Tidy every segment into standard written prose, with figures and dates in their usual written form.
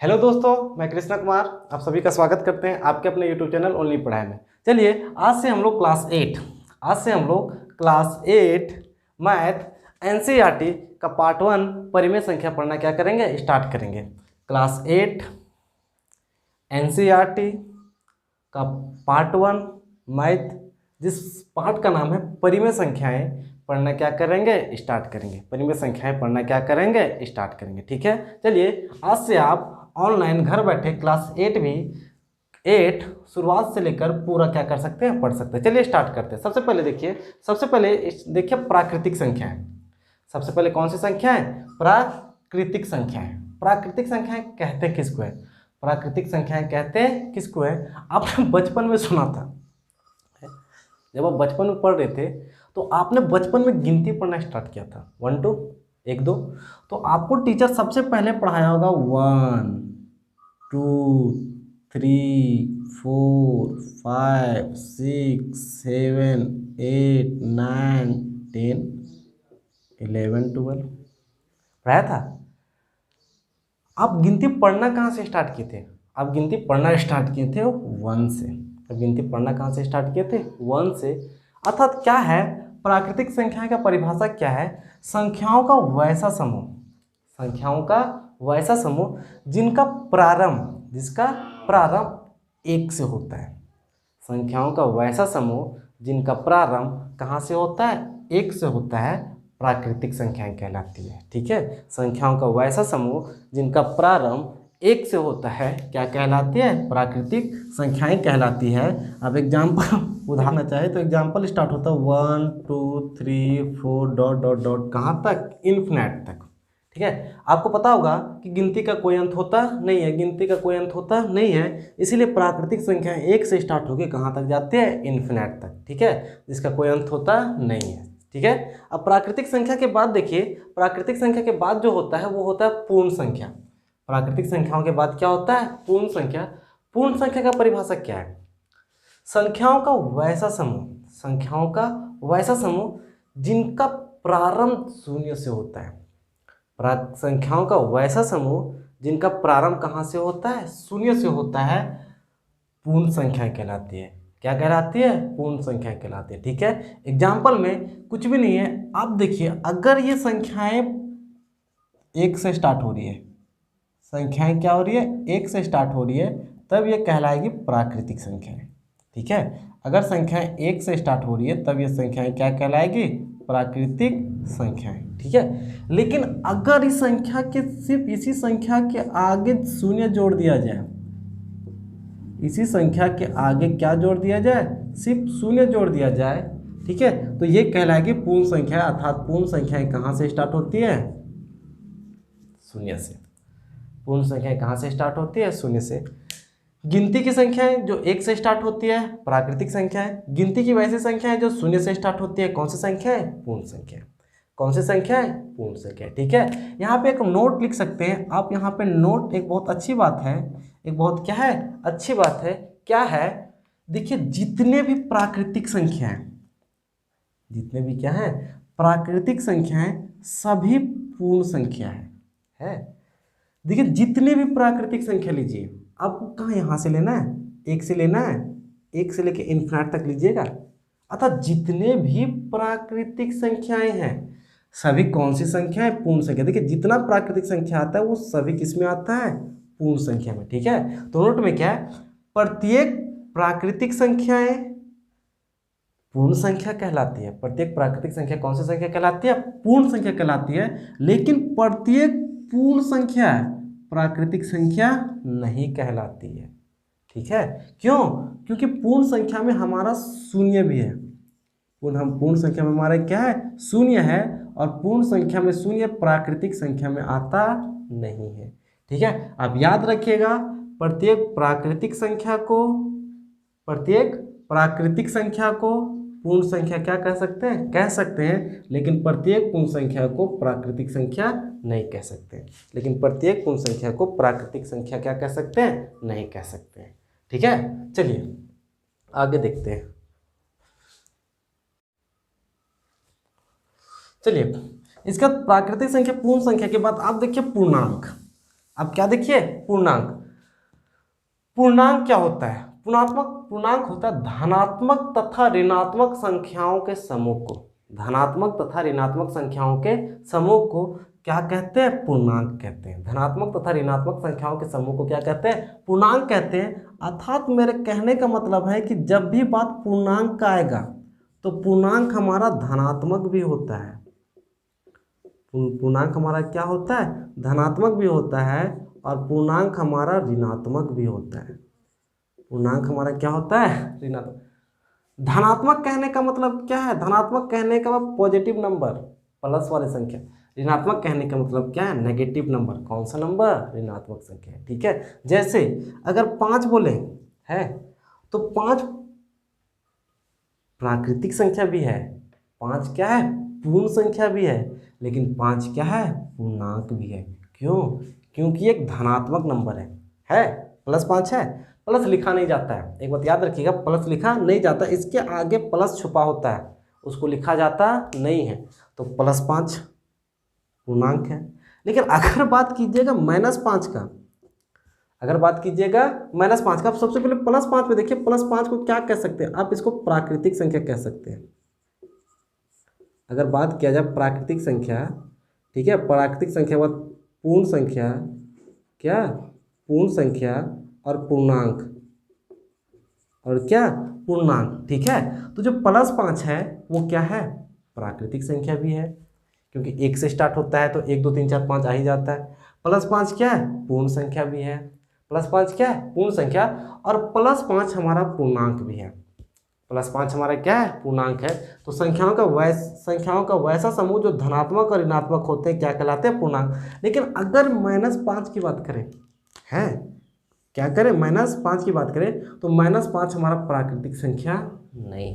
Hello दोस्तों, मैं कृष्णा कुमार आप सभी का स्वागत करते हैं आपके अपने यूट्यूब चैनल ओनली पढ़ाई में। चलिए आज से हम लोग क्लास 8 मैथ एनसीईआरटी का पार्ट 1 परिमेय संख्या पढ़ना क्या करेंगे, स्टार्ट करेंगे। क्लास 8 एनसीईआरटी का पार्ट 1 मैथ, जिस पार्ट का नाम है परिमेय संख्याएं पढ़ना क्या करेंगे, स्टार्ट करेंगे। परिमेय संख्याएं पढ़ना क्या करेंगे, स्टार्ट करेंगे। ठीक है, चलिए आज से आप ऑनलाइन घर बैठे क्लास 8 भी 8 शुरुआत से लेकर पूरा क्या कर सकते हैं, पढ़ सकते हैं। चलिए स्टार्ट करते हैं। सबसे पहले देखिए प्राकृतिक संख्याएं। सबसे पहले कौन सी संख्या है, प्राकृतिक संख्याएं। प्राकृतिक संख्याएं कहते किसको है, प्राकृतिक संख्याएं कहते हैं किसको है, आपने बचपन में सुना था। जब आप बचपन में पढ़ रहे थे तो आपने बचपन में गिनती पढ़ना स्टार्ट किया था, 1 2 1 2। तो आपको टीचर सबसे पहले पढ़ाया होगा 1 2 3 4 5 6 7 8 9 10 11 12 पढ़ाया था। आप गिनती पढ़ना कहाँ से स्टार्ट किए थे, आप गिनती पढ़ना स्टार्ट किए थे 1 से। अब गिनती पढ़ना कहाँ से स्टार्ट किए थे, 1 से। अर्थात क्या है, प्राकृतिक संख्याएं का परिभाषा क्या है, संख्याओं का वैसा समूह, संख्याओं का वैसा समूह जिसका प्रारंभ 1 से होता है। संख्याओं का वैसा समूह जिनका प्रारंभ कहाँ से होता है, 1 से होता है, प्राकृतिक संख्याएं कहलाती है। ठीक है, संख्याओं का वैसा समूह जिनका प्रारंभ 1 से होता है क्या कहलाती है, प्राकृतिक संख्याएं कहलाती है। अब एग्जाम्पल उदाहरण चाहे तो एग्जाम्पल स्टार्ट होता है 1 2 3 4 डॉट डॉट डॉट कहाँ तक, इन्फिनिट तक। ठीक है, आपको पता होगा कि गिनती का कोई अंत होता नहीं है, गिनती का कोई अंत होता नहीं है, इसीलिए प्राकृतिक संख्याएं 1 से स्टार्ट होकर कहाँ तक जाते हैं, इन्फिनिट तक। ठीक है, जिसका कोई अंत होता नहीं है। ठीक है, अब प्राकृतिक संख्या के बाद देखिए, प्राकृतिक संख्या के बाद जो होता है वो होता है पूर्ण संख्या। प्राकृतिक संख्याओं के बाद क्या होता है, पूर्ण संख्या। पूर्ण संख्या का परिभाषा क्या है, संख्याओं का वैसा समूह, संख्याओं का वैसा समूह जिनका प्रारंभ 0 से होता है। संख्याओं का वैसा समूह जिनका प्रारंभ कहाँ से होता है, 0 से होता है, पूर्ण संख्याएं कहलाती है। क्या कहलाती है, पूर्ण संख्याएं कहलाती है। ठीक है, एग्जाम्पल में कुछ भी नहीं है। आप देखिए, अगर ये संख्याएं 1 से स्टार्ट हो रही है, संख्याएं क्या हो रही है, 1 से स्टार्ट हो रही है, तब ये कहलाएगी प्राकृतिक संख्याएं। ठीक है, अगर संख्याएं 1 से स्टार्ट हो रही है तब ये संख्याएं क्या कहलाएगी, प्राकृतिक संख्याएं। ठीक है, लेकिन अगर इस संख्या के सिर्फ इसी संख्या के आगे 0 जोड़ दिया जाए, इसी संख्या के आगे क्या जोड़ दिया जाए, सिर्फ 0 जोड़ दिया जाए, ठीक है, तो ये कहलाएगी पूर्ण संख्या। अर्थात पूर्ण संख्याएं कहाँ से स्टार्ट होती है, 0 से। पूर्ण संख्याएं कहाँ से स्टार्ट होती है, 0 से। गिनती की संख्याएं जो 1 से स्टार्ट होती है, प्राकृतिक संख्याएं। गिनती की वैसी संख्याएं जो 0 से स्टार्ट होती है, कौन सी संख्या है, पूर्ण संख्या। कौन सी संख्या है, पूर्ण संख्या। ठीक है, यहाँ पे एक नोट लिख सकते हैं आप, यहाँ पे नोट एक बहुत अच्छी बात है, एक बहुत क्या है, अच्छी बात है। क्या है, देखिए जितने भी प्राकृतिक संख्याएं, जितने भी क्या है, प्राकृतिक संख्याएं सभी पूर्ण संख्या है। देखिए जितने भी प्राकृतिक संख्या लीजिए, आपको कहाँ यहाँ से लेना है, 1 से लेना है, 1 से लेके इन्फिनिट तक लीजिएगा। अर्थात जितने भी प्राकृतिक संख्याएं हैं सभी कौन सी संख्या है, पूर्ण संख्या। देखिए जितना प्राकृतिक संख्या आता है वो सभी किस में आता है, पूर्ण संख्या में। ठीक है, तो नोट में क्या है, प्रत्येक प्राकृतिक संख्याएं पूर्ण संख्या कहलाती है। प्रत्येक प्राकृतिक संख्या कौन सी संख्या कहलाती है, पूर्ण संख्या कहलाती है। लेकिन प्रत्येक पूर्ण संख्या प्राकृतिक संख्या नहीं कहलाती है। ठीक है, क्यों, क्योंकि पूर्ण संख्या में हमारा 0 भी है। पूर्ण संख्या में हमारा क्या है, 0 है, और पूर्ण संख्या में 0 प्राकृतिक संख्या में आता नहीं है। ठीक है, आप याद रखिएगा, प्रत्येक प्राकृतिक संख्या को पूर्ण संख्या क्या कह सकते हैं, लेकिन प्रत्येक पूर्ण संख्या को प्राकृतिक संख्या नहीं कह सकते। लेकिन प्रत्येक पूर्ण संख्या को प्राकृतिक संख्या क्या कह सकते हैं, नहीं कह सकते हैं। ठीक है, चलिए आगे देखते हैं। चलिए इसका प्राकृतिक संख्या पूर्ण संख्या के बाद आप देखिए पूर्णांक। अब क्या देखिए, पूर्णांक। पूर्णांक क्या होता है? पूर्णांक होता है धनात्मक तथा ऋणात्मक संख्याओं के समूह को, धनात्मक तथा ऋणात्मक संख्याओं के समूह को क्या कहते हैं? पूर्णांक कहते हैं। धनात्मक तथा ऋणात्मक संख्याओं के समूह को क्या कहते हैं? पूर्णांक कहते हैं। अर्थात मेरे कहने का मतलब है कि जब भी बात पूर्णांक का आएगा तो पूर्णांक हमारा धनात्मक भी होता है। पूर्णांक हमारा क्या होता है? धनात्मक भी होता है, और पूर्णांक हमारा ऋणात्मक भी होता है। पूर्णांक हमारा क्या होता है? ऋणात्मक। धनात्मक कहने का मतलब क्या है? धनात्मक कहने का मतलब पॉजिटिव नंबर, प्लस वाली संख्या। ऋणात्मक कहने का मतलब क्या है? Negative number. कौन सा नंबर? ऋणात्मक संख्या। ठीक है, जैसे अगर 5 बोले है तो 5 प्राकृतिक संख्या भी है, 5 क्या है? पूर्ण संख्या भी है, लेकिन 5 क्या है? पूर्णांक भी है। क्यों? क्योंकि एक धनात्मक नंबर है, +5 है। प्लस लिखा नहीं जाता है, एक बात याद रखिएगा, प्लस लिखा नहीं जाता, इसके आगे प्लस छुपा होता है, उसको लिखा जाता नहीं है। तो +5 पूर्णांक है। लेकिन अगर बात कीजिएगा -5 का, अगर बात कीजिएगा -5 का, आप सबसे पहले +5 पे देखिए, +5 को क्या कह सकते हैं? आप इसको प्राकृतिक संख्या कह सकते हैं। अगर बात किया जाए प्राकृतिक संख्या, ठीक है, प्राकृतिक संख्या बाद पूर्ण संख्या, क्या? पूर्ण संख्या और पूर्णांक, और क्या? पूर्णांक। ठीक है, तो जो +5 है वो क्या है? प्राकृतिक संख्या भी है, क्योंकि 1 से स्टार्ट होता है तो 1 2 3 4 5 आ ही जाता है। +5 क्या है? पूर्ण संख्या भी है। +5 क्या है? पूर्ण संख्या, और +5 हमारा पूर्णांक भी है। +5 हमारा क्या है? पूर्णांक है। तो संख्याओं का वैसा समूह जो धनात्मक और ऋणात्मक होते हैं क्या कहलाते हैं? पूर्णांक। लेकिन अगर -5 की बात करें, है क्या करें? -5 की बात करें तो -5 हमारा प्राकृतिक संख्या नहीं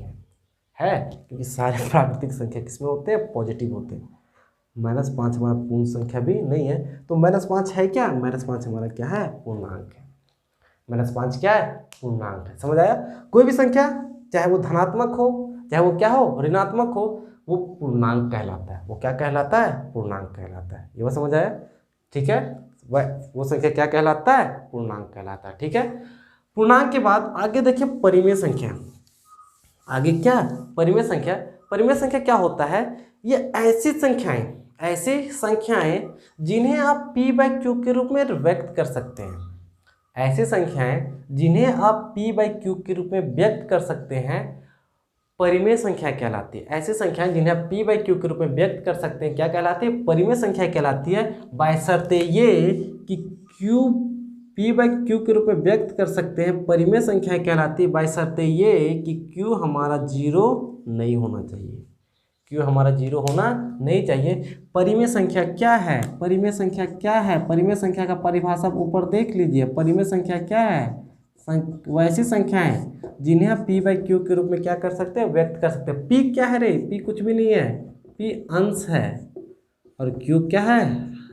है, क्योंकि सारे प्राकृतिक संख्या किसमें होते हैं? पॉजिटिव होते हैं। -5 हमारा पूर्ण संख्या भी नहीं है, तो -5 है क्या? -5 हमारा क्या है? पूर्णांक है। -5 क्या है? पूर्णांक है। समझ आया? कोई भी संख्या, चाहे वो धनात्मक हो, चाहे वो क्या हो? ऋणात्मक हो, वो पूर्णांक कहलाता है। वो क्या कहलाता है? पूर्णांक कहलाता है। ये बात समझ आया? ठीक है, वो संख्या क्या कहलाता है? पूर्णांक कहलाता है। ठीक है, पूर्णांक के बाद आगे देखिए परिमेय संख्या। आगे क्या? परिमेय संख्या। परिमेय संख्या क्या होता है? ये ऐसी संख्याएं जिन्हें आप p/q के रूप में व्यक्त कर सकते हैं। ऐसी संख्याएं जिन्हें आप p/q के रूप में व्यक्त कर सकते हैं, परिमेय संख्या कहलाती है। ऐसी संख्याएं जिन्हें आप p/q के रूप में व्यक्त कर सकते हैं क्या कहलाती है? परिमेय संख्या कहलाती है, बशर्ते ये कि q p/q के रूप में व्यक्त कर सकते हैं। परिमेय संख्या कहलाती है बशर्ते ये कि q हमारा 0 नहीं होना चाहिए। q हमारा 0 होना नहीं चाहिए। परिमेय संख्या क्या है? परिमेय संख्या क्या है? परिमेय संख्या का परिभाषा ऊपर देख लीजिए। परिमेय संख्या क्या है? वैसी संख्याएं जिन्हें आप p/q के रूप में क्या कर सकते हैं? व्यक्त कर सकते हैं। p क्या है रे? p कुछ भी नहीं है, p अंश है, और q क्या है?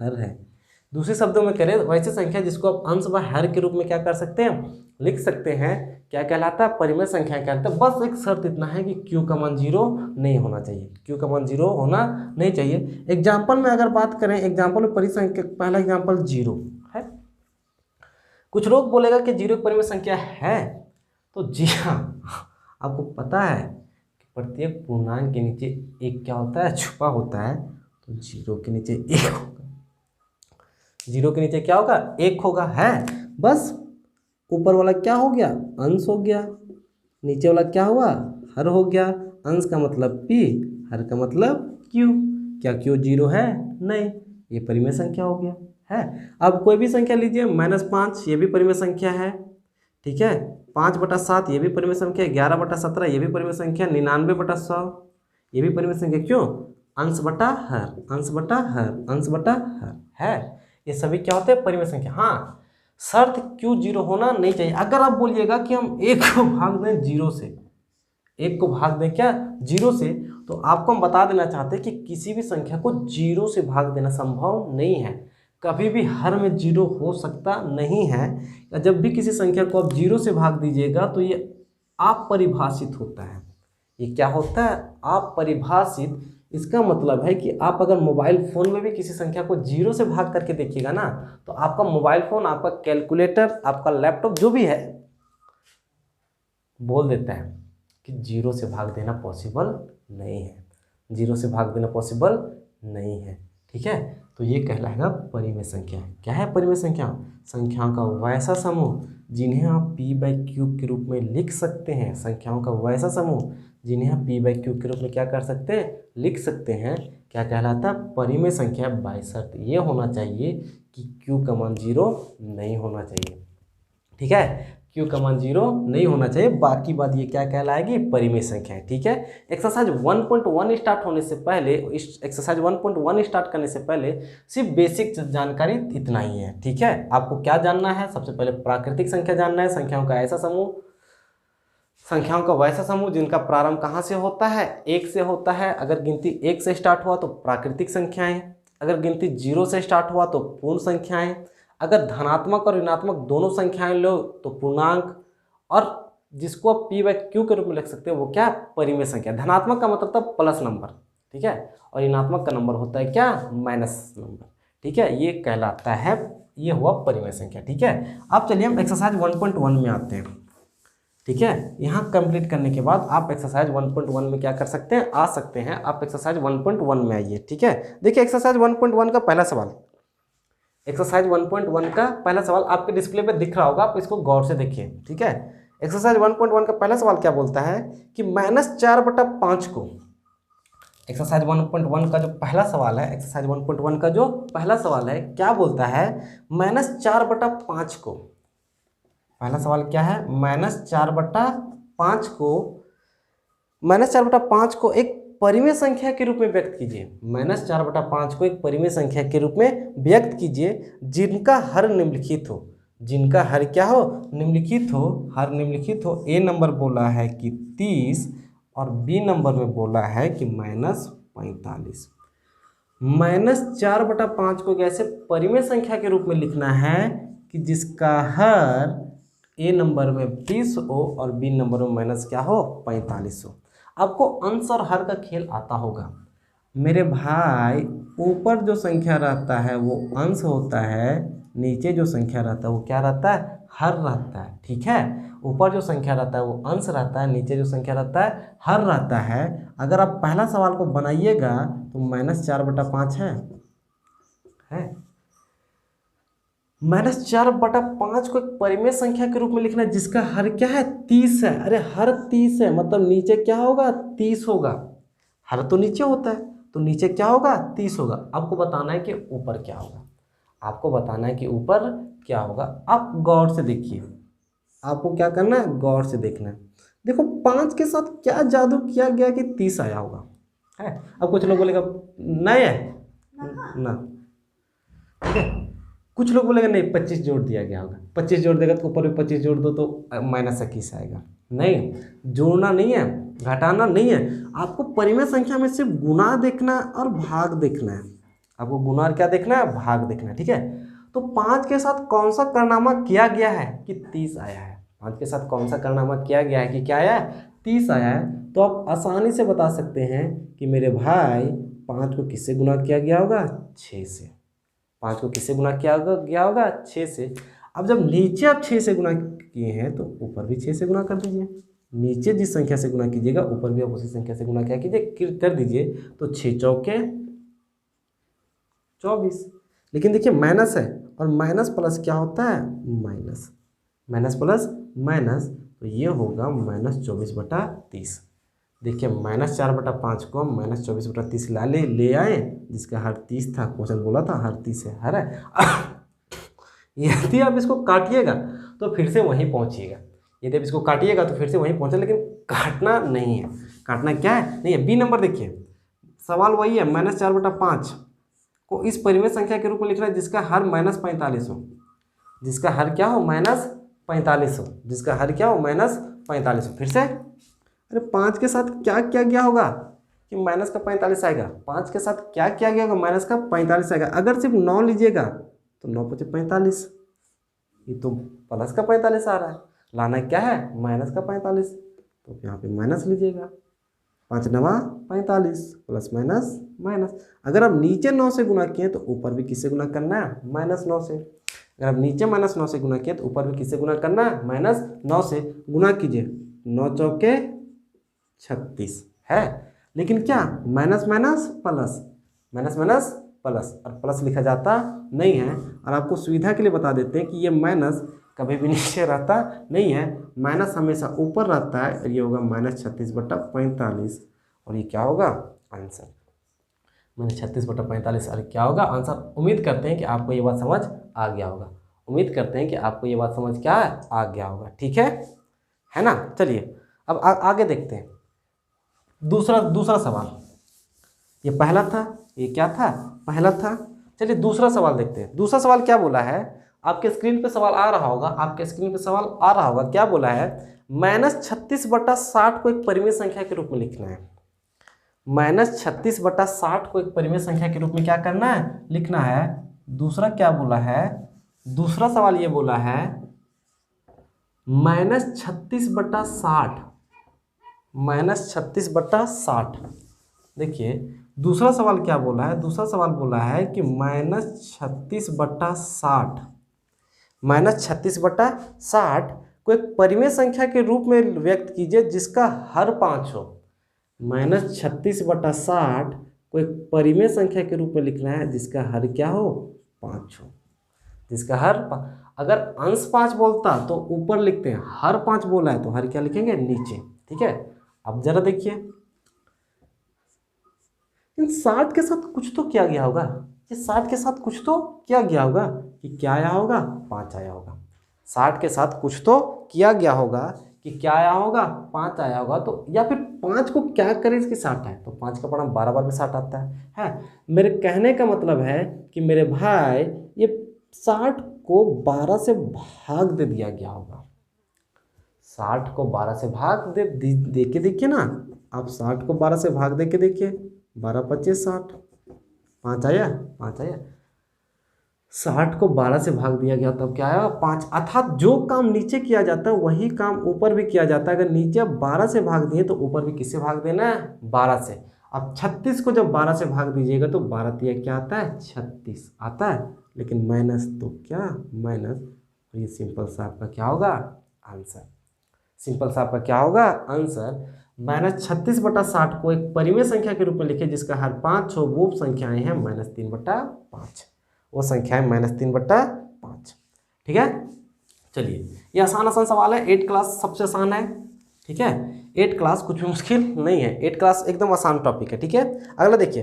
हर है। दूसरे शब्दों में करें, वैसी संख्या जिसको आप अंश व हर के रूप में क्या कर सकते हैं? लिख सकते हैं, क्या कहलाता है? परिमेय संख्या कहलाता है। बस एक शर्त इतना है कि q का मान 0 नहीं होना चाहिए। q का मान 0 होना नहीं चाहिए। एग्जाम्पल में अगर बात करें, एग्जाम्पल में परिमेय संख्या, पहला एग्जाम्पल 0 है। कुछ लोग बोलेगा कि 0 एक परिमेय संख्या है, तो जी हाँ, आपको पता है कि प्रत्येक पूर्णांक के नीचे एक क्या होता है? छुपा होता है। तो 0 के नीचे 1 होगा। 0 के नीचे क्या होगा? 1 होगा, है। बस ऊपर वाला क्या हो गया? अंश हो गया। नीचे वाला क्या हुआ? हर हो गया। अंश का मतलब p, हर का मतलब q। क्या q 0 है? नहीं। ये परिमेय संख्या हो गया, है। अब कोई भी संख्या लीजिए, -5 ये भी परिमेय संख्या है, ठीक है। 5/7 ये भी परिमेय संख्या है। 11/17 ये भी परिमेय संख्या। 99/100 ये भी परिमेय संख्या। क्यों? अंश बटा हर, अंश बटा हर, अंश बटा हर, है। ये सभी क्या होते हैं? परिमेय संख्या। हाँ, शर्त q 0 होना नहीं चाहिए। अगर आप बोलिएगा कि हम 1 को भाग दें 0 से, 1 को भाग दें क्या? 0 से, तो आपको हम बता देना चाहते हैं कि किसी भी संख्या को 0 से भाग देना संभव नहीं है। कभी भी हर में 0 हो सकता नहीं है। या जब भी किसी संख्या को आप 0 से भाग दीजिएगा तो ये अपरिभाषित होता है। ये क्या होता है? अपरिभाषित। इसका मतलब है कि आप अगर मोबाइल फ़ोन में भी किसी संख्या को जीरो से भाग करके देखिएगा ना, तो आपका मोबाइल फ़ोन, आपका कैलकुलेटर, आपका लैपटॉप जो भी है, बोल देता है कि जीरो से भाग देना पॉसिबल नहीं है, जीरो से भाग देना पॉसिबल नहीं है। ठीक है, तो ये कहलाएगा परिमेय संख्या। क्या है परिमेय संख्या? संख्याओं का वैसा समूह जिन्हें आप p बाई क्यूब के रूप में लिख सकते हैं। संख्याओं का वैसा समूह जिन्हें आप p बाई क्यूब के रूप में क्या कर सकते हैं? लिख सकते हैं। क्या कहलाता है? परिमेय संख्या। बाई शर्त ये होना चाहिए कि q का मान जीरो नहीं होना चाहिए। ठीक है, q का मान जीरो नहीं होना चाहिए, बाकी बात ये क्या कहलाएगी? परिमेय संख्या है। ठीक है, एक्सरसाइज 1.1 स्टार्ट होने से पहले, एक्सरसाइज 1.1 स्टार्ट करने से पहले सिर्फ बेसिक जानकारी इतना ही है। ठीक है, आपको क्या जानना है? सबसे पहले प्राकृतिक संख्या जानना है, संख्याओं का ऐसा समूह, संख्याओं का वैसा समूह जिनका प्रारंभ कहाँ से होता है? एक से होता है। अगर गिनती एक से स्टार्ट हुआ तो प्राकृतिक संख्याएं, अगर गिनती जीरो से स्टार्ट हुआ तो पूर्ण संख्याएं, अगर धनात्मक और ऋणात्मक दोनों संख्याएं लो तो पूर्णांक, और जिसको आप p बाई क्यू के रूप में लिख सकते हो वो क्या? परिमेय संख्या। धनात्मक का मतलब था प्लस नंबर, ठीक है, और ऋणात्मक का नंबर होता है क्या? Minus number. ठीक है, ये कहलाता है, ये हुआ परिमेय संख्या। ठीक है, अब चलिए हम एक्सरसाइज 1.1 में आते हैं। ठीक है, यहाँ कंप्लीट करने के बाद आप एक्सरसाइज 1.1 में क्या कर सकते हैं? आ सकते हैं। आप एक्सरसाइज 1.1 में आइए। ठीक है, देखिए एक्सरसाइज 1.1 का पहला सवाल, एक्सरसाइज 1.1 का पहला सवाल आपके डिस्प्ले पे दिख रहा होगा, आप इसको गौर से देखिए। ठीक है, एक्सरसाइज 1.1 का पहला सवाल क्या बोलता है कि -4/5 को, एक्सरसाइज 1.1 का जो पहला सवाल है, एक्सरसाइज 1.1 का जो पहला सवाल है, क्या बोलता है? -4/5 को, पहला सवाल क्या है? -4/5 को, -4/5 को एक परिमेय संख्या के रूप में व्यक्त कीजिए। -4/5 को एक परिमेय संख्या के रूप में व्यक्त कीजिए जिनका हर निम्नलिखित हो। जिनका हर क्या हो? निम्नलिखित हो। हर निम्नलिखित हो। ए नंबर बोला है कि 30 और बी नंबर में बोला है कि -45। -4/5 को कैसे परिमेय संख्या के रूप में लिखना है कि जिसका हर ए नंबर में 20 हो और बी नंबर में माइनस क्या हो? 45 हो। आपको अंश और हर का खेल आता होगा मेरे भाई। ऊपर जो संख्या रहता है वो अंश होता है, नीचे जो संख्या रहता है वो क्या रहता है? हर रहता है। ठीक है, ऊपर जो संख्या रहता है वो अंश रहता है, नीचे जो संख्या रहता है हर रहता है। अगर आप पहला सवाल को बनाइएगा तो -4/5 है -4/5 को एक परिमेय संख्या के रूप में लिखना है जिसका हर क्या है? 30 है। अरे हर 30 है मतलब नीचे क्या होगा? 30 होगा। हर तो नीचे होता है तो नीचे क्या होगा? 30 होगा। आपको बताना है कि ऊपर क्या होगा, आपको बताना है कि ऊपर क्या होगा। आप गौर से देखिए, आपको क्या करना है? गौर से देखना है। देखो 5 के साथ क्या जादू किया गया कि 30 आया होगा, है? अब कुछ लोग बोलेगा नहीं है ना, ठीक है, कुछ लोग बोलेगा नहीं 25 जोड़ दिया गया होगा। 25 जोड़ देगा तो ऊपर भी 25 जोड़ दो तो -21 आएगा। नहीं, जोड़ना नहीं है, घटाना नहीं है, आपको परिमेय संख्या में सिर्फ गुणा देखना और भाग देखना है। आपको गुणा और क्या देखना है? भाग देखना है। ठीक है, तो 5 के साथ कौन सा कारनामा किया गया है कि 30 आया है? 5 के साथ कौन सा कारनामा किया गया है कि क्या आया है? 30 आया है। तो आप आसानी से बता सकते हैं कि मेरे भाई 5 को किससे गुणा किया गया होगा? 6 से। 5 को किससे गुणा किया गया होगा? 6 से। अब जब नीचे आप 6 से गुणा किए हैं तो ऊपर भी 6 से गुणा कर दीजिए। नीचे जिस संख्या से गुणा कीजिएगा ऊपर भी आप उसी संख्या से गुणा क्या कीजिए? कर दीजिए। तो 6 चौके 24। लेकिन देखिए माइनस है और माइनस प्लस क्या होता है? माइनस। माइनस प्लस माइनस, तो ये होगा -24/30। देखिए -4/5 को हम -24/30 ले आए, जिसका हर 30 था। क्वेश्चन बोला था हर 30 है, हर है। यदि आप इसको काटिएगा तो फिर से वहीं पहुंचिएगा। यदि आप इसको काटिएगा तो फिर से वहीं पहुंचे, लेकिन काटना नहीं है। काटना क्या है? नहीं है। बी नंबर देखिए, सवाल वही है, -4/5 को इस परिमेय संख्या के रूप में लिखना है जिसका हर -45 हो। जिसका हर क्या हो? -45 हो। जिसका हर क्या हो? -45 हो। फिर से, अरे 5 के साथ क्या किया गया होगा कि माइनस का 45 आएगा? 5 के साथ क्या किया गया होगा? माइनस का 45 आएगा। अगर सिर्फ 9 लीजिएगा तो 9 × 5 = 45, ये तो प्लस का 45 आ रहा है। लाना क्या है? माइनस का 45, तो यहाँ पे माइनस लीजिएगा। 5 नवा 45 प्लस माइनस माइनस। अगर आप नीचे 9 से गुना किए तो ऊपर भी किससे गुना करना है, -9 से। अगर आप नीचे -9 से गुना किए तो ऊपर भी किससे गुना करना है, -9 से। गुना कीजिए, 9 चौके 36 है, लेकिन क्या minus minus plus, minus minus plus, और प्लस लिखा जाता नहीं है। और आपको सुविधा के लिए बता देते हैं कि ये माइनस कभी भी नीचे रहता नहीं है, माइनस हमेशा ऊपर रहता है। और ये होगा -36/45, और ये क्या होगा आंसर, -36/45। और क्या होगा आंसर। उम्मीद करते हैं कि आपको ये बात समझ आ गया होगा, उम्मीद करते हैं कि आपको ये बात समझ क्या आ गया होगा, ठीक है ना। चलिए अब आगे देखते हैं। दूसरा सवाल, ये पहला था, ये क्या था, पहला था। चलिए दूसरा सवाल देखते हैं। दूसरा सवाल क्या बोला है, आपके स्क्रीन पे सवाल आ रहा होगा, आपके स्क्रीन पे सवाल आ रहा होगा। क्या बोला है, -36/60 को एक परिमेय संख्या के रूप में लिखना है। -36/60 को एक परिमेय संख्या के रूप में क्या करना है, लिखना है। दूसरा क्या बोला है, दूसरा सवाल ये बोला है -36/60, -36/60। देखिए दूसरा सवाल क्या बोला है, दूसरा सवाल बोला है कि -36/60, -36/60 को एक परिमेय संख्या के रूप में व्यक्त कीजिए जिसका हर 5 हो। -36/60 को एक परिमेय संख्या के रूप में लिखना है जिसका हर क्या हो, 5 हो, जिसका हर अगर अंश 5 बोलता तो ऊपर लिखते हैं, हर 5 बोला है तो हर क्या लिखेंगे, नीचे। ठीक है, अब जरा देखिए इन 60 के साथ कुछ तो किया गया होगा, ये 60 के साथ कुछ तो किया गया होगा, कि क्या आया होगा, 5 आया होगा। 60 के साथ कुछ तो किया गया होगा कि क्या आया होगा, 5 आया होगा। तो या फिर 5 को क्या करें इसके 60 है, तो 5 का पढ़ा 12 बार में 60 आता है। मेरे कहने का मतलब है कि मेरे भाई ये 60 को 12 से भाग दे दिया गया होगा। 60 को 12 से भाग दे के देखिए ना, आप 60 को 12 से भाग दे के देखिए, 12 25 60, 5 आया, 5 आया। 60 को 12 से भाग दिया गया तब क्या आया, 5। अर्थात जो काम नीचे किया जाता है वही काम ऊपर भी किया जाता है। अगर नीचे 12 से भाग दिए तो ऊपर भी किससे भाग देना है, 12 से। अब 36 को जब 12 से भाग दीजिएगा तो 12 तिया क्या आता है, 36 आता है, लेकिन माइनस तो क्या माइनस, ये सिंपल सा आपका क्या होगा आंसर, सिंपल सा आपका क्या होगा आंसर। -36/60 को एक परिमेय संख्या के रूप में लिखे जिसका हर 5 हो, वो संख्याएं हैं -3/5, वो संख्याएं -3/5। ठीक है, चलिए ये आसान सवाल है, 8 क्लास सबसे आसान है। ठीक है, 8 क्लास कुछ भी मुश्किल नहीं है, 8 क्लास एकदम आसान टॉपिक है। ठीक है, अगला देखिए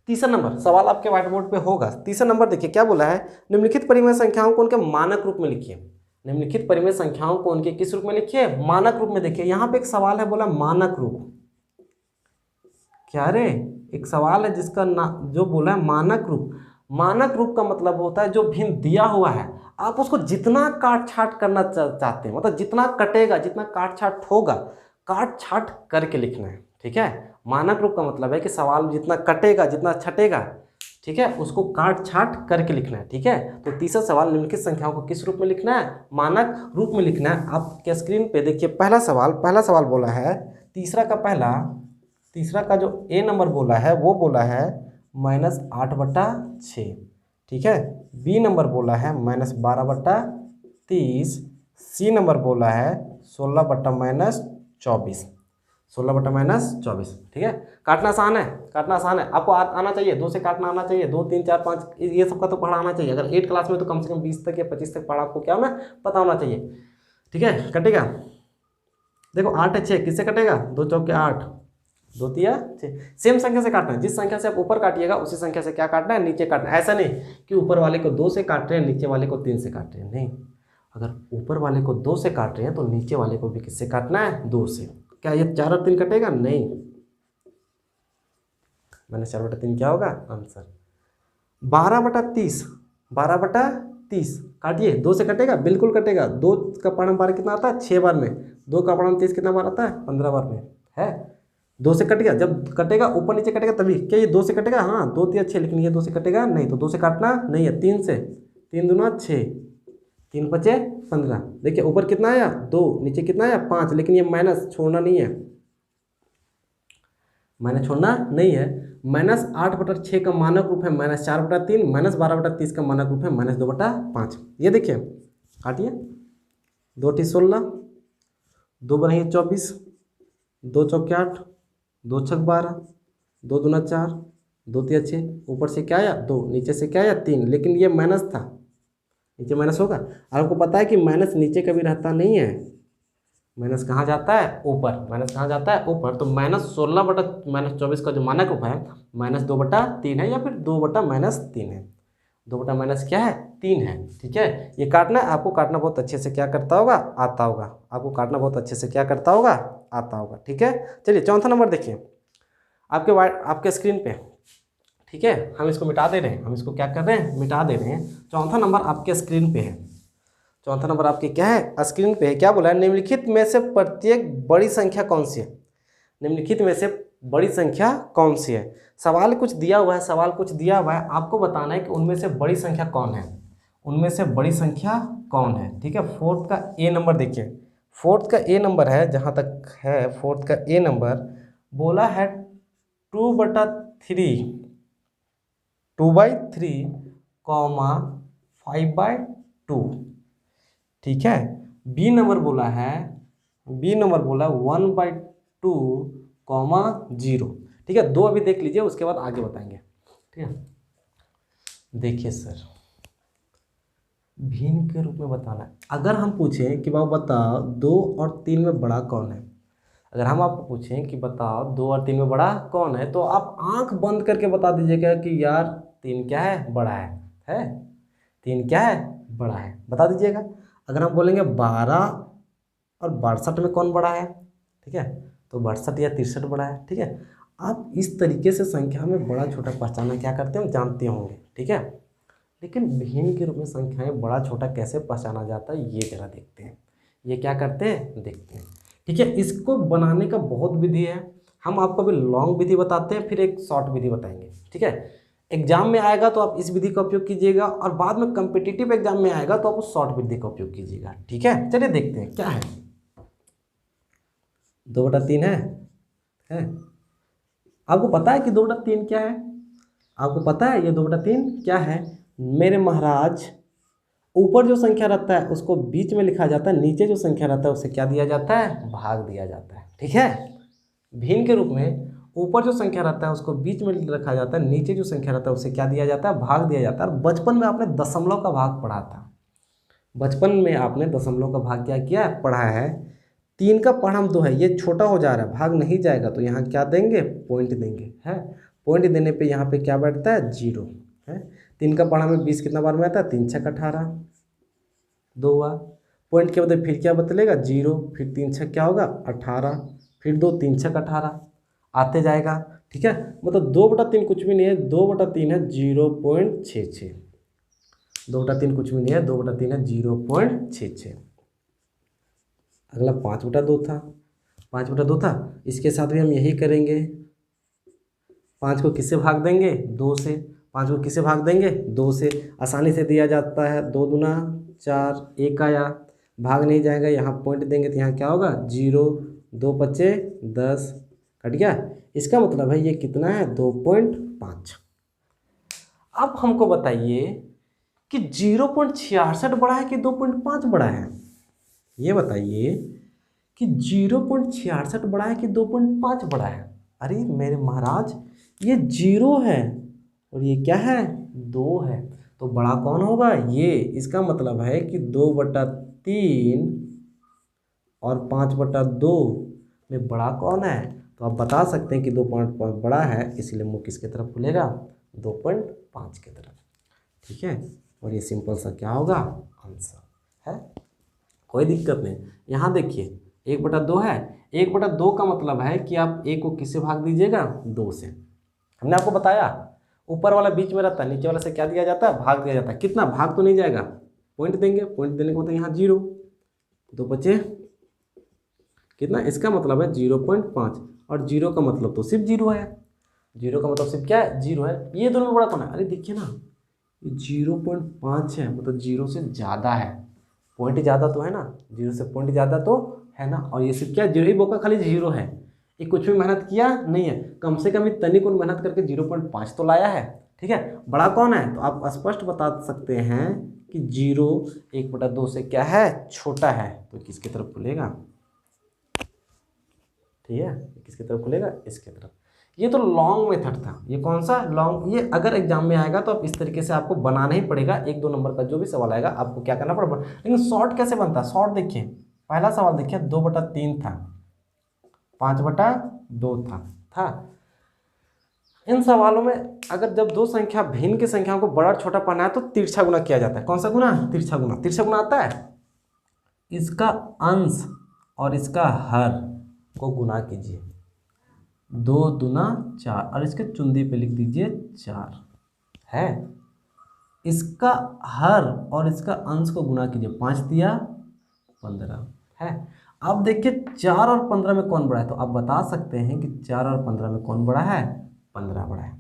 तीसरा नंबर सवाल आपके व्हाइट बोर्ड पे होगा। तीसरा नंबर देखिए क्या बोला है, निम्नलिखित परिमेय संख्याओं को उनके मानक रूप में लिखिए। निम्नलिखित परिमेय संख्याओं को उनके किस रूप में लिखिए, मानक रूप में। देखिए यहाँ पे एक सवाल है, बोला मानक रूप। क्या रे, एक सवाल है जिसका जो बोला है मानक रूप। मानक रूप का मतलब होता है जो भिन्न दिया हुआ है, आप उसको जितना काट छाट करना चाहते हैं, मतलब जितना कटेगा, जितना काट छाट होगा, काट छाट करके लिखना है। ठीक है, मानक रूप का मतलब है कि सवाल जितना कटेगा, जितना छटेगा, ठीक है, उसको काट छाट करके लिखना है। ठीक है, तो तीसरा सवाल, निम्नलिखित संख्याओं को किस रूप में लिखना है, मानक रूप में लिखना है। आपके स्क्रीन पे देखिए पहला सवाल बोला है, तीसरा का जो ए नंबर बोला है वो बोला है -8/6। ठीक है, बी नंबर बोला है -12/30, सी नंबर बोला है 16/-24, 16/-24। ठीक है, काटना आसान है, काटना आसान है, आपको आना चाहिए, 2 से काटना आना चाहिए, 2 3 4 5 ये सबका तो पढ़ा आना चाहिए। अगर 8 क्लास में तो कम से कम 20 तक या 25 तक पढ़ा आपको क्या होना, पता होना चाहिए। ठीक है, कटेगा, देखो 8 है 6, किससे कटेगा, 2 चौके 8, 2 तिया 6। सेम संख्या से काटना है, जिस संख्या से आप ऊपर काटिएगा उसी संख्या से क्या काटना है, नीचे काटना है। ऐसा नहीं कि ऊपर वाले को 2 से काट रहे हैं, नीचे वाले को 3 से काट रहे हैं, नहीं। अगर ऊपर वाले को 2 से काट रहे हैं तो नीचे वाले को भी किससे काटना है, 2 से। क्या ये 4 और 3 कटेगा, नहीं, मैंने 4/3 क्या होगा आंसर। 12/30, 12/30 काटिए, 2 से कटेगा, बिल्कुल कटेगा। 2 का पढ़म 12 कितना आता है, 6 बार में। 2 का पढ़म 30 कितना बार आता है, 15 बार में है। 2 से कट गया, जब कटेगा ऊपर नीचे कटेगा तभी। क्या ये 2 से कटेगा, हाँ 2 तिया 6, लेकिन ये 2 से कटेगा नहीं, तो 2 से काटना नहीं है, 3 से। 3 दूना 6, 3 5 15। देखिए ऊपर कितना आया 2, नीचे कितना आया 5, लेकिन ये माइनस छोड़ना नहीं है। माइनस छोड़ना नहीं है। -8/6 का मानक रूप है -4/3, -12/30 का मानक रूप है -2/5। ये देखिए काटिए, 2 × 16, 2 × 24, 2 × 8, 2 × 12, 2 दूना 4, 2 × 3 6, ऊपर से क्या आया 2, नीचे से क्या आया 3, लेकिन ये माइनस था, नीचे माइनस होगा। आपको पता है कि माइनस नीचे कभी रहता नहीं है, माइनस कहाँ जाता है ऊपर, माइनस कहाँ जाता है ऊपर। तो -16/-24 का जो मानक रूप है -2/3 है, या फिर 2/-3 है। 2/- क्या है 3 है। ठीक है, ये काटना है आपको, काटना बहुत अच्छे से क्या करता होगा आता होगा, आपको काटना बहुत अच्छे से क्या करता होगा आता होगा। ठीक है, चलिए चौथा नंबर देखिए आपके स्क्रीन पे। ठीक है, हम इसको मिटा दे रहे हैं, हम इसको क्या कर रहे हैं मिटा दे रहे हैं। चौथा नंबर आपके स्क्रीन पे है, चौथा नंबर आपके क्या है स्क्रीन पे है। क्या बोला है, निम्नलिखित में से प्रत्येक बड़ी संख्या कौन सी है, निम्नलिखित में से बड़ी संख्या कौन सी है। सवाल कुछ दिया हुआ है, सवाल कुछ दिया हुआ है, आपको बताना है कि उनमें से बड़ी संख्या कौन है, उनमें से बड़ी संख्या कौन है। ठीक है, फोर्थ का ए नंबर देखिए, फोर्थ का ए नंबर है, जहाँ तक है फोर्थ का ए नंबर बोला है 2/3, 2/3, 5/2। ठीक है, बी नंबर बोला है, बी नंबर बोला 1/2, 0। ठीक है, 2 अभी देख लीजिए, उसके बाद आगे बताएंगे। ठीक है, देखिए सर, भिन्न के रूप में बताना है। अगर हम पूछें कि बाबू बताओ 2 और 3 में बड़ा कौन है, अगर हम आपको पूछें कि बताओ 2 और 3 में बड़ा कौन है, तो आप आंख बंद करके बता दीजिएगा कि यार 3 क्या है बड़ा है 3 क्या है बड़ा है, बता दीजिएगा। अगर हम बोलेंगे 12 और 62 में कौन बड़ा है, ठीक है, तो 62 या 63 बड़ा है। ठीक है, आप इस तरीके से संख्या में बड़ा छोटा पहचानना क्या करते हैं जानते होंगे। ठीक है, लेकिन भिन्न के रूप में संख्याएं बड़ा छोटा कैसे पहचाना जाता है, ये जरा देखते हैं, ये क्या करते हैं देखते हैं। ठीक है, इसको बनाने का बहुत विधि है, हम आपको अभी लॉन्ग विधि बताते हैं, फिर एक शॉर्ट विधि बताएंगे। ठीक है, एग्जाम में आएगा तो आप इस विधि का उपयोग कीजिएगा, और बाद में कम्पिटिटिव एग्जाम में आएगा तो आप उस शॉर्ट विधि का उपयोग कीजिएगा। ठीक है, चलिए देखते हैं क्या है। 2/3 है आपको पता है कि 2/3 क्या है, आपको पता है ये 2/3 क्या है। मेरे महाराज, ऊपर जो संख्या रहता है उसको बीच में लिखा जाता है, नीचे जो संख्या रहता है उसे क्या दिया जाता है भाग दिया जाता है। ठीक है, भिन्न के रूप में ऊपर जो संख्या रहता है उसको बीच में रखा जाता है, नीचे जो संख्या रहता है उसे क्या दिया जाता है भाग दिया जाता है। और बचपन में आपने दशमलव का भाग पढ़ा था, बचपन में आपने दशमलव का भाग क्या किया पढ़ा है। 3 का पढ़म 2 है, ये छोटा हो जा रहा है, भाग नहीं जाएगा, तो यहाँ क्या देंगे पॉइंट देंगे है। पॉइंट देने पे यहाँ पे क्या बैठता है 0 है। 3 का पढ़ा में 20 कितना बार में आता है 3 × 18, 2 बार। पॉइंट के बदले फिर क्या बदलेगा 0, फिर 3 × क्या होगा 18, फिर 2 3 × 18 आते जाएगा। ठीक है, मतलब 2/3 कुछ भी नहीं है, 2/3 है 0.66, 2/3 कुछ भी नहीं है, 2/3 है 0.66। अगला 5/2 था, 5/2 था, इसके साथ भी हम यही करेंगे। 5 को किससे भाग देंगे 2 से, 5 को किससे भाग देंगे 2 से, आसानी से दिया जाता है। 2 दूना 4, 1 आया, भाग नहीं जाएगा, यहाँ पॉइंट देंगे तो यहाँ क्या होगा 0, 2 × 5 = 10, कट गया। इसका मतलब है ये कितना है 2.5। अब हमको बताइए कि 0.66 बड़ा है कि 2.5 बड़ा है, ये बताइए कि 0.66 बड़ा है कि 2.5 बड़ा है। अरे मेरे महाराज ये 0 है और ये क्या है 2 है, तो बड़ा कौन होगा ये। इसका मतलब है कि 2/3 और 5/2 में बड़ा कौन है, तो आप बता सकते हैं कि 2.5 बड़ा है, इसलिए मुँह किसकी तरफ खुलेगा 2.5 की तरफ। ठीक है, और ये सिंपल सा क्या होगा आंसर है, कोई दिक्कत नहीं। यहाँ देखिए 1/2 है, 1/2 का मतलब है कि आप 1 को किससे भाग दीजिएगा 2 से। हमने आपको बताया ऊपर वाला बीच में रहता है, नीचे वाला से क्या दिया जाता है भाग दिया जाता है। कितना भाग तो नहीं जाएगा, पॉइंट देंगे, पॉइंट देने को तो यहाँ 0, 2 बचे कितना, इसका मतलब है 0.5, और 0 का मतलब तो सिर्फ 0 है, 0 का मतलब सिर्फ क्या है 0 है। ये दोनों में बड़ा कौन है, अरे देखिए ना 0.5 है, मतलब 0 से ज़्यादा है, पॉइंट ज़्यादा तो है ना, 0 से पॉइंट ज़्यादा तो है ना, और ये सिर्फ क्या 0 ही बोका खाली 0 है, ये कुछ भी मेहनत किया नहीं है, कम से कम तनिक उन मेहनत करके 0.5 तो लाया है। ठीक है, बड़ा कौन है? तो आप स्पष्ट बता सकते हैं कि 0 1/2 से क्या है? छोटा है। तो किसकी तरफ खुलेगा? ठीक है, किसकी तरफ खुलेगा? इसके तरफ। ये तो लॉन्ग मेथड था। ये कौन सा लॉन्ग? ये अगर एग्जाम में आएगा तो आप इस तरीके से आपको बनाना ही पड़ेगा। 1-2 नंबर का जो भी सवाल आएगा आपको क्या करना पड़ेगा। लेकिन शॉर्ट कैसे बनता है? शॉर्ट देखिए, पहला सवाल देखिए 2/3 था, 5/2 था। इन सवालों में अगर जब दो संख्या भिन्न की संख्याओं को बड़ा और छोटा पाना है तो तिरछा गुना किया जाता है। कौन सा गुना? तिरछा गुना। तिरछा गुना आता है, इसका अंश और इसका हर को गुना कीजिए, 2 दूना 4, और इसके चुंदी पे लिख दीजिए 4 है। इसका हर और इसका अंश को गुना कीजिए, 5 दिया 15 है। अब देखिए 4 और 15 में कौन बड़ा है? तो आप बता सकते हैं कि 4 और 15 में कौन बड़ा है? 15 बड़ा है।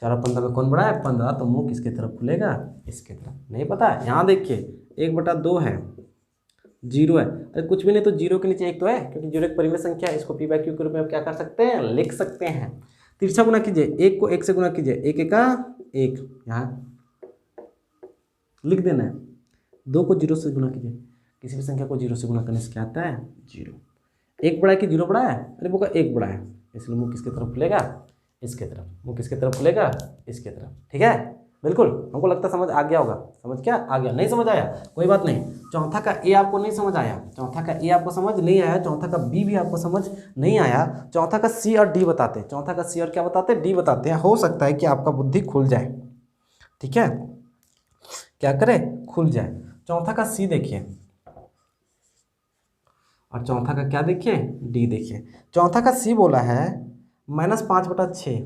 4 और 15 में कौन बड़ा है? 15। तो मुंह किसके तरफ खुलेगा? इसके तरफ। नहीं पता? यहाँ देखिए 1/2 है, 0 है। अरे कुछ भी नहीं तो 0 के नीचे 1 तो है, क्योंकि 0 एक परिमेय संख्या है। इसको p/q के रूप में आप क्या कर सकते हैं? लिख सकते हैं। तिरछा गुना कीजिए, 1 को 1 से गुना कीजिए, 1 1 1, यहाँ लिख देना है। 2 को 0 से गुना कीजिए, किसी भी संख्या को 0 से गुना करने से क्या आता है? 0। 1 बड़ा है कि 0 बड़ा है? अरे वो का 1 बड़ा है, इसलिए मुंह किसके तरफ खुलेगा? इसके तरफ। मुंह किसके तरफ खुलेगा? इसके तरफ। ठीक है, बिल्कुल। हमको लगता है समझ आ गया होगा। समझ क्या आ गया? नहीं समझ आया कोई बात नहीं। चौथा का ए आपको नहीं समझ आया, चौथा का ए आपको समझ नहीं आया, चौथा का बी भी आपको समझ नहीं आया, चौथा का सी और डी बताते हैं। चौथा का सी और क्या बताते हैं? डी बताते हैं। हो सकता है कि आपका बुद्धि खुल जाए। ठीक है, क्या करे? खुल जाए। चौथा का सी देखिए और चौथा का क्या देखिए? डी देखिए। चौथा का सी बोला है -5/6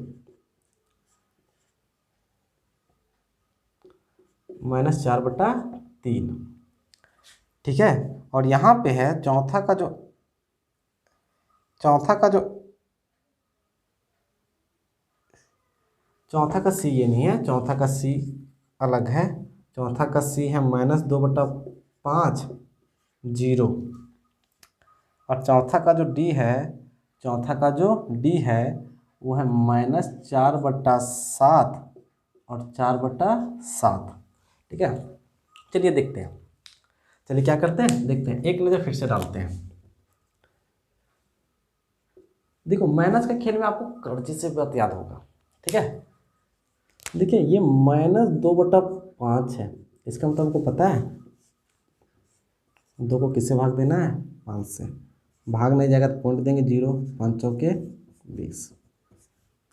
-4/3। ठीक है, और यहाँ पे है चौथा का सी ये नहीं है, चौथा का सी अलग है। चौथा का सी है -2/5 0, और चौथा का जो डी है वो है -4/7 और 4/7। ठीक है, चलिए देखते हैं। चलिए क्या करते हैं? देखते हैं, एक नज़र फिर से डालते हैं। देखो माइनस के खेल में आपको कर्जे से बात याद होगा। ठीक है, देखिए ये -2/5 है, इसका मतलब हमको पता है 2 को किससे भाग देना है? 5 से। भाग नहीं जाएगा तो पॉइंट देंगे 0, 5 चौके 20,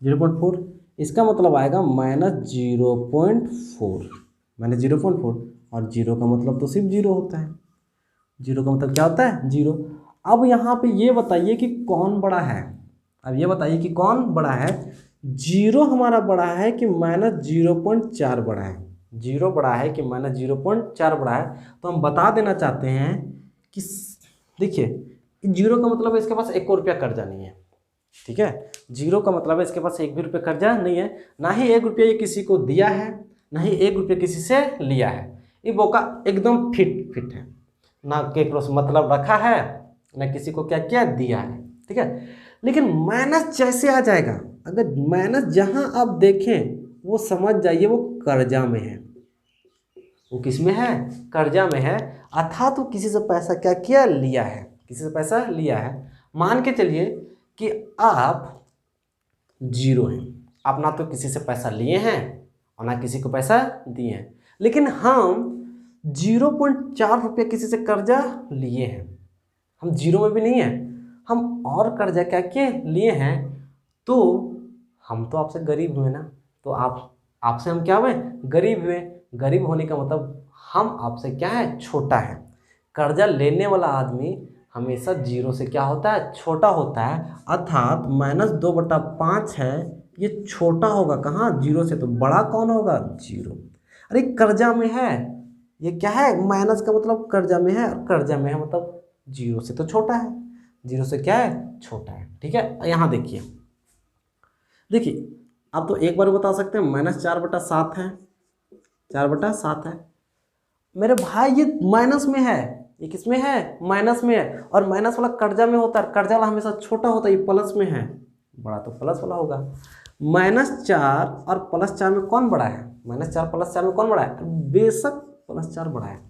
0.4। इसका मतलब आएगा -0.4, -0.4, और 0 का मतलब तो सिर्फ 0 होता है। 0 का मतलब क्या होता है? 0। अब यहाँ पे ये बताइए कि कौन बड़ा है? अब ये बताइए कि कौन बड़ा है? 0 हमारा बड़ा है कि -0.4 बड़ा है? 0 बड़ा है कि -0.4 बड़ा है? तो हम बता देना चाहते हैं कि देखिए 0 का मतलब है इसके पास 1 रुपया कर्जा नहीं है। ठीक है, 0 का मतलब है इसके पास 1 भी रुपया कर्जा नहीं है, ना ही 1 रुपया ये किसी को दिया है, ना ही 1 रुपया किसी से लिया है। ये बोका एकदम फिट है, ना केकरो से मतलब रखा है, ना किसी को क्या किया दिया है। ठीक है, लेकिन माइनस जैसे आ जाएगा, अगर माइनस जहां आप देखें वो समझ जाइए वो कर्जा में है। वो किस में है? कर्जा में है, अर्थात वो किसी से पैसा क्या किया? लिया है, किसी से पैसा लिया है। मान के चलिए कि आप 0 हैं, आप ना तो किसी से पैसा लिए हैं और ना किसी को पैसा दिए हैं, लेकिन हम 0.4 रुपये किसी से कर्जा लिए हैं। हम 0 में भी नहीं है, हम और कर्जा क्या किए? लिए हैं। तो हम तो आपसे गरीब हुए ना, तो आपसे हम क्या हुए? गरीब हुए। गरीब होने का मतलब हम आपसे क्या है? छोटा है। कर्जा लेने वाला आदमी हमेशा 0 से क्या होता है? छोटा होता है, अर्थात -2/5 है, ये छोटा होगा कहाँ? 0 से। तो बड़ा कौन होगा? 0। अरे कर्जा में है, ये क्या है? माइनस का मतलब कर्जा में है, और कर्जा में है मतलब 0 से तो छोटा है। 0 से क्या है? छोटा है। ठीक है, यहाँ देखिए आप तो एक बार बता सकते हैं -4/7 है, 4/7 है। मेरे भाई ये माइनस में है, ये किस में है, माइनस में है, और माइनस वाला कर्जा में होता है, कर्जा वाला हमेशा छोटा होता है, ये प्लस में है, बड़ा तो प्लस वाला होगा। -4 और +4 में कौन बड़ा है, -4 +4 में कौन बड़ा है, बेशक +4 बड़ा है,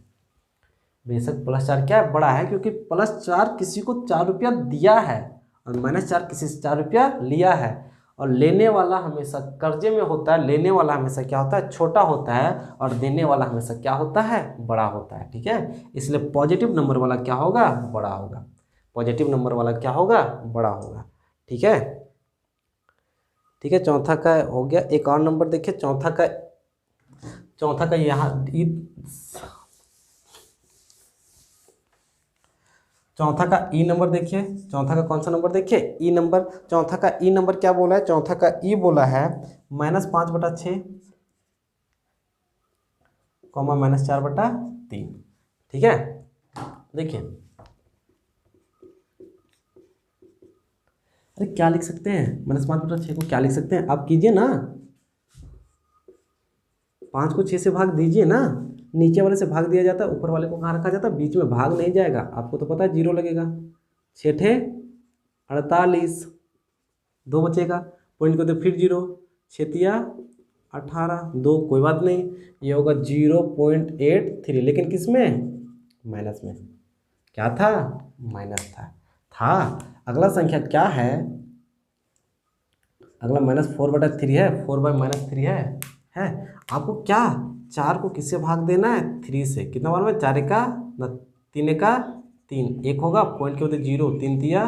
बेशक +4 क्या है, बड़ा है, क्योंकि +4 किसी को 4 रुपया दिया है और -4 किसी से 4 रुपया लिया है, और लेने वाला हमेशा कर्जे में होता है, लेने वाला हमेशा क्या होता है, छोटा होता है, और देने वाला हमेशा क्या होता है, बड़ा होता है। ठीक है, इसलिए पॉजिटिव नंबर वाला क्या होगा, बड़ा होगा, पॉजिटिव नंबर वाला क्या होगा, बड़ा होगा। ठीक है, ठीक है, चौथा का हो गया। एक और नंबर देखिए, चौथा का यहाँ चौथा का ई नंबर देखिए, चौथा का कौन सा नंबर देखिए, ई नंबर। चौथा का ई नंबर क्या बोला है, चौथा का ई बोला है -5/6 -4/3। ठीक है, देखिए, अरे क्या लिख सकते हैं, -5/6 को क्या लिख सकते हैं, आप कीजिए ना, 5 को 6 से भाग दीजिए ना, नीचे वाले से भाग दिया जाता है, ऊपर वाले को कहाँ रखा जाता है, बीच में भाग नहीं जाएगा, आपको तो पता है 0 लगेगा, 6 48, 2 बचेगा, पॉइंट को तो फिर 0, 6 18, 2, कोई बात नहीं, ये होगा 0.83, लेकिन किस में, माइनस में, क्या था, माइनस था। अगला संख्या क्या है, अगला -4/3 है, 4/-3 है, आपको क्या, 4 को किससे भाग देना है, 3 से, कितना बार में, 4 का 3 का 3, 1 होगा, पॉइंट के होते 0, 3 तिया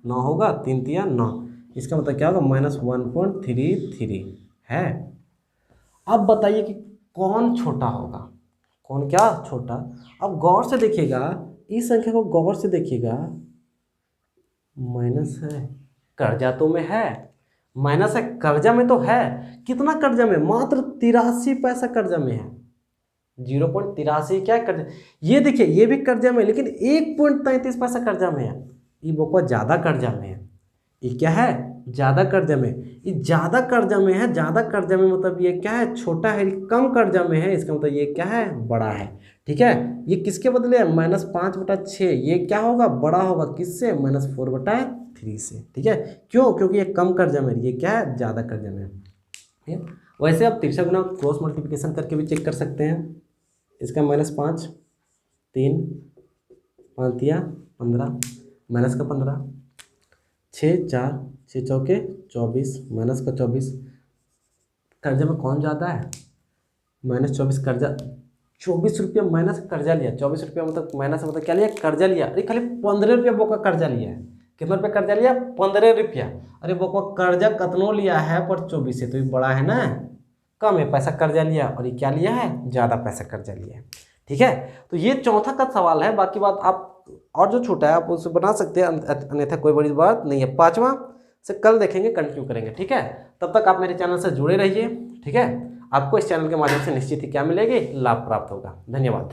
9 होगा, 3 तिया 9, इसका मतलब क्या होगा, -1.33 है। अब बताइए कि कौन छोटा होगा, कौन क्या छोटा। अब गौर से देखिएगा, इस संख्या को गौर से देखिएगा, माइनस है, कर्जा तो में है, माइनस है, कर्जा में तो है, कितना कर्जा में, मात्र 83 पैसा कर्जा में है, 0.83 क्या है कर्जा, ये देखिए ये भी कर्जा में, लेकिन 1.33 पैसा कर्जा में है, ये बहुत ज़्यादा कर्जा में है, ये क्या है, ज़्यादा कर्जा में, ये ज़्यादा कर्जा में है, ज़्यादा कर्जा में मतलब ये क्या है, छोटा है, कम कर्जा में है, इसका मतलब ये क्या है, बड़ा है। ठीक है, ये किसके बदले है, -5/6, ये क्या होगा, बड़ा होगा, किससे, -4/3 से। ठीक है, क्यों, क्योंकि ये कम कर्जा में, ये क्या है, ज़्यादा कर्जा में है। ठीक है, वैसे आप तिरछा गुना क्रॉस मल्टीप्लिकेशन करके भी चेक कर सकते हैं, इसका -5 3 5 दिया 15, माइनस का 15, 6 4 6 चौके 24, माइनस का 24, कर्जा में कौन ज़्यादा है, -24 कर्जा, 24 रुपया माइनस कर्जा लिया, 24 रुपया मतलब माइनस मतलब क्या लिया, कर्जा लिया, अरे खाली 15 रुपया बोका कर्जा लिया है, कितना रुपया कर्जा लिया, 15 रुपया, अरे बोका कर्जा कतनो लिया है पर 24 से तो ये बड़ा है ना, कम है पैसा कर्जा लिया, और ये क्या लिया है, ज़्यादा पैसा कर्जा लिया है। ठीक है, तो ये चौथा का सवाल है, बाकी बात आप और जो छोटा है आप उसे बना सकते हैं, अन्यथा कोई बड़ी बात नहीं है। 5वां से कल देखेंगे, कंटिन्यू करेंगे। ठीक है, तब तक आप मेरे चैनल से जुड़े रहिए। ठीक है, आपको इस चैनल के माध्यम से निश्चित ही क्या मिलेगी, लाभ प्राप्त होगा। धन्यवाद।